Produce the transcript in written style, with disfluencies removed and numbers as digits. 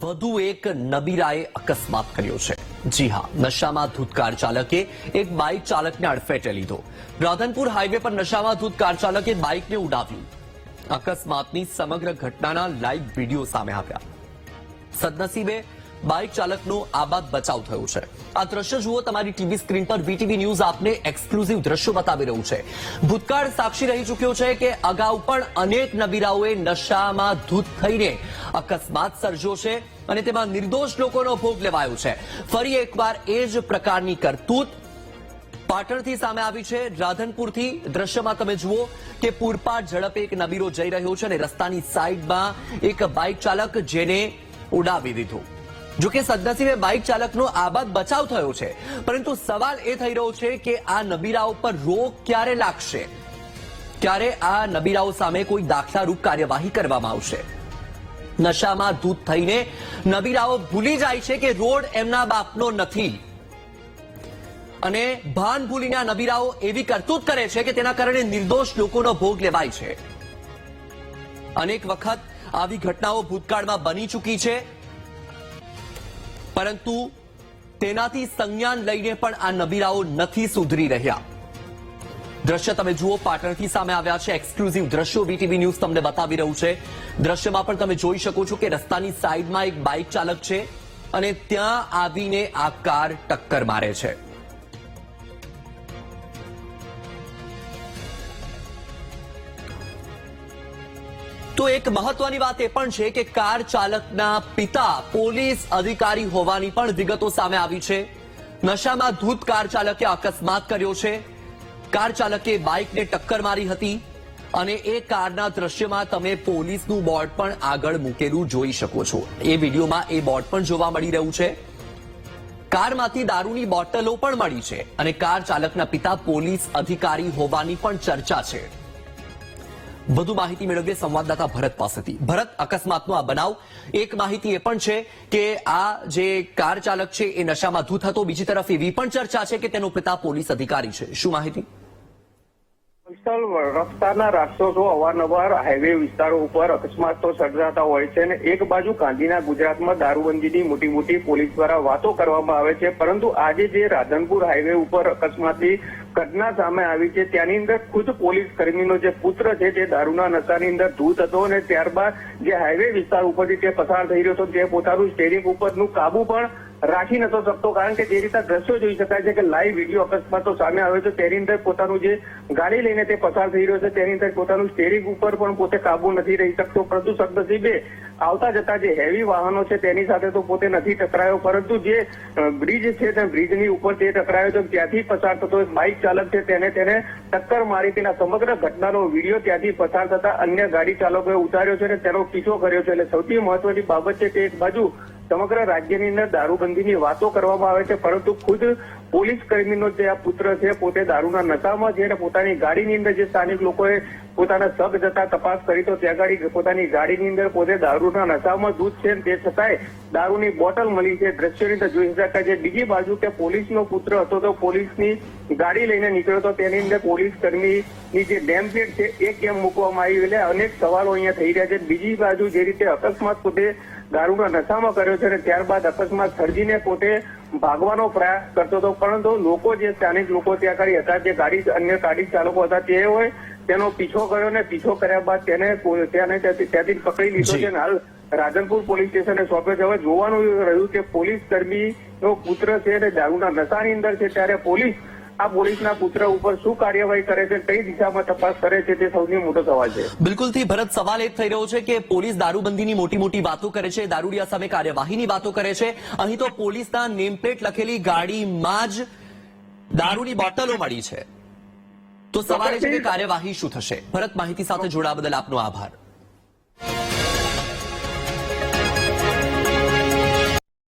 વધુ એક નબીરાએ અકસ્માત કર્યો છે। જી હા, નશામાં ધૂત કાર ચાલકે એક બાઇક ચાલકને અડફેટે લીધો। રાધનપુર હાઈવે પર નશામાં ધૂત કાર ચાલકે બાઇકને ઉડાવ્યું। અકસ્માતની સમગ્ર ઘટનાના લાઈવ વિડીયો સામે આવ્યા। સદનસીબે બાઇક ચાલકનો આબાદ બચાવ થયો છે। આ દ્રશ્ય જુઓ તમારી ટીવી સ્ક્રીન પર। વીટીવી ન્યૂઝ આપને એક્સક્લુઝિવ દ્રશ્યો બતાવી રહ્યું છે। ભૂતકાળ સાક્ષી રહી ચૂક્યો છે કે અગાઉ પણ અનેક નબીરાઓએ નશામાં ધૂત થઈને અકસ્માત સર્જ્યો છે અને તેમાં નિર્દોષ લોકોનો ભોગ લેવાયો છે। ફરી એકવાર એ જ પ્રકારની કરતૂત પાટણથી સામે આવી છે। રાધનપુરથી દ્રશ્યમાં તમે જુઓ કે પૂરપાટ ઝડપે એક નબીરો જઈ રહ્યો છે અને રસ્તાની સાઈડમાં એક બાઇક ચાલક જેને ઉડાવી દીધું। જોકે સદનસીબે બાઇક ચાલકનો આબાદ બચાવ થયો છે, પરંતુ સવાલ એ થઈ રહ્યો છે કે આ નબીરાઓ પર રોક ક્યારે લાગશે, ક્યારે આ નબીરાઓ સામે કોઈ દાખલારૂપ કાર્યવાહી કરવામાં આવશે। નશામાં ધૂત થઈને નબીરાઓ ભૂલી જાય છે કે રોડ એમના બાપનો નથી અને ભાન ભૂલીને આ નબીરાઓ એવી કરતૂત કરે છે કે તેના કારણે નિર્દોષ લોકોનો ભોગ લેવાય છે। અનેક વખત આવી ઘટનાઓ ભૂતકાળમાં બની ચૂકી છે, પરંતુ તેનાથી સંજ્ઞાન લઈને પણ આ નબીરાઓ નથી સુધરી રહ્યા। દ્રશ્ય તમે જુઓ પાટણથી સામે આવ્યા છે। એક્સક્લુઝિવ દ્રશ્યો વીટીવી ન્યૂઝ તમને બતાવી રહ્યું છે। દ્રશ્યમાં પણ તમે જોઈ શકો છો કે રસ્તાની સાઈડમાં એક બાઇક ચાલક છે અને ત્યાં આવીને આ કાર ટક્કર મારે છે। તો એક મહત્વની વાત એ પણ છે કે કાર ચાલકના પિતા પોલીસ અધિકારી હોવાની પણ વિગતો સામે આવી છે। નશામાં ધૂત કાર ચાલકે અકસ્માત કર્યો છે। કાર ચાલકે બાઇકને ટક્કર મારી હતી અને એ કારના દ્રશ્યમાં તમે પોલીસનું બોર્ડ પણ આગળ મૂકેલું જોઈ શકો છો। એ વિડીયોમાં એ બોર્ડ પણ જોવા મળી રહ્યું છે। કારમાંથી દારૂની બોટલો પણ મળી છે અને કાર ચાલકના પિતા પોલીસ અધિકારી હોવાની પણ ચર્ચા છે। વધુ માહિતી મેળવીએ સંવાદદાતા ભરત પાસેથી। ભરત, અકસ્માતનો આ બનાવ, એક માહિતી એ પણ છે કે આ જે કાર ચાલક છે એ નશામાં ધૂત હતો, બીજી તરફ એવી પણ ચર્ચા છે કે તેનો પિતા પોલીસ અધિકારી છે। શું માહિતી? રસ્તાના રાક્ષસો અવારનવાર હાઈવે વિસ્તારો ઉપર અકસ્માત તો સર્જાતા હોય છે અને એક બાજુ ગાંધીના ગુજરાતમાં દારૂબંધીની મોટી મોટી પોલીસ દ્વારા વાતો કરવામાં આવે છે, પરંતુ આજે જે રાધનપુર હાઈવે ઉપર અકસ્માતની ઘટના સામે આવી છે ત્યાંની અંદર ખુદ પોલીસ કર્મીનો જે પુત્ર છે તે દારૂના નશાની અંદર ધૂત હતો અને ત્યારબાદ જે હાઈવે વિસ્તાર ઉપરથી તે પસાર થઈ રહ્યો હતો તે પોતાનું સ્ટેરિંગ ઉપરનું કાબુ પણ રાખી નતો શકતો, કારણ કે જે રીતે દ્રશ્યો જોઈ શકાય છે કે લાઈવ વિડીયો અકસ્માતો સામે આવે છે તેની અંદર પોતાનું જે ગાડી લઈને તે પસાર થઈ રહ્યો છે તેની અંદર પોતાનું સ્ટેરિંગ ઉપર પણ પોતે કાબુ નથી રહી શકતો, પરંતુ સદનસીબે આવતા જતા જે હેવી વાહનો છે તેની સાથે તો પોતે નથી ટકરાયો, પરંતુ જે બ્રિજ છે તે બ્રિજની ઉપર તે ટકરાયો તો ત્યાંથી પસાર થતો એક બાઇક ચાલક છે તેને ટક્કર મારી તેના સમગ્ર ઘટનાનો વિડીયો ત્યાંથી પસાર થતા અન્ય ગાડી ચાલકોએ ઉતાર્યો છે અને તેનો પીછો કર્યો છે। એટલે સૌથી મહત્વની બાબત છે કે એક બાજુ સમગ્ર રાજ્યની અંદર દારૂબંધીની વાતો કરવામાં આવે છે, પરંતુ ખુદ પોલીસ કર્મીનો જે આ પુત્ર છે પોતે દારૂના નશામાં છે અને પોતાની ગાડીની અંદર જે સ્થાનિક લોકોએ પોતાના સગ જતા તપાસ કરી તો ત્યાં ગાડી પોતાની ગાડીની અંદર પોતે દારૂના નશામાં ધૂત છે તે છતાંય દારૂની બોટલ મળી છે। દ્રશ્યની અંદર જોઈ શકાય છે। બીજી બાજુ કે પોલીસનો પુત્ર હતો તો પોલીસની ગાડી લઈને નીકળ્યો તો તેની અંદર પોલીસ કર્મીની જે નેમ પ્લેટ છે એ કેમ મૂકવામાં આવી, એટલે અનેક સવાલો અહીંયા થઈ રહ્યા છે। બીજી બાજુ જે રીતે અકસ્માત પોતે દારૂના નશામાં કર્યો છે અને ત્યારબાદ અકસ્માત સર્જીને પોતે ભાગવાનો પ્રયાસ કરતો હતો, પરંતુ લોકો જે સ્થાનિક લોકો ત્યાં આગળ હતા, જે અન્ય ગાડી ચાલકો હતા તેઓએ તેનો પીછો કર્યો અને પીછો કર્યા બાદ તેને ત્યાંથી પકડી લીધો છે અને હાલ રાધનપુર પોલીસ સ્ટેશને સોંપ્યો છે। હવે જોવાનું રહ્યું કે પોલીસ કર્મીનો પુત્ર છે અને દારૂના નશાની અંદર છે ત્યારે પોલીસ આ પોલીસના પુત્ર ઉપર શું કાર્યવાહી કરે છે, કઈ દિશામાં તપાસ કરે છે, તે સૌથી મોટો સવાલ છે। બિલકુલથી ભરત, સવાલ એ થઈ રહ્યો છે કે પોલીસ દારૂબંધીની મોટી મોટી વાતો કરે છે, દારૂડિયા સામે કાર્યવાહીની વાતો કરે છે, અહીં તો પોલીસના નેમપ્લેટ લખેલી ગાડીમાં જ દારૂની બોટલો મળી છે, તો સવાલ એ છે કે કાર્યવાહી શું થશે? ભરત, માહિતી સાથે જોડાવા બદલ આપનો આભાર।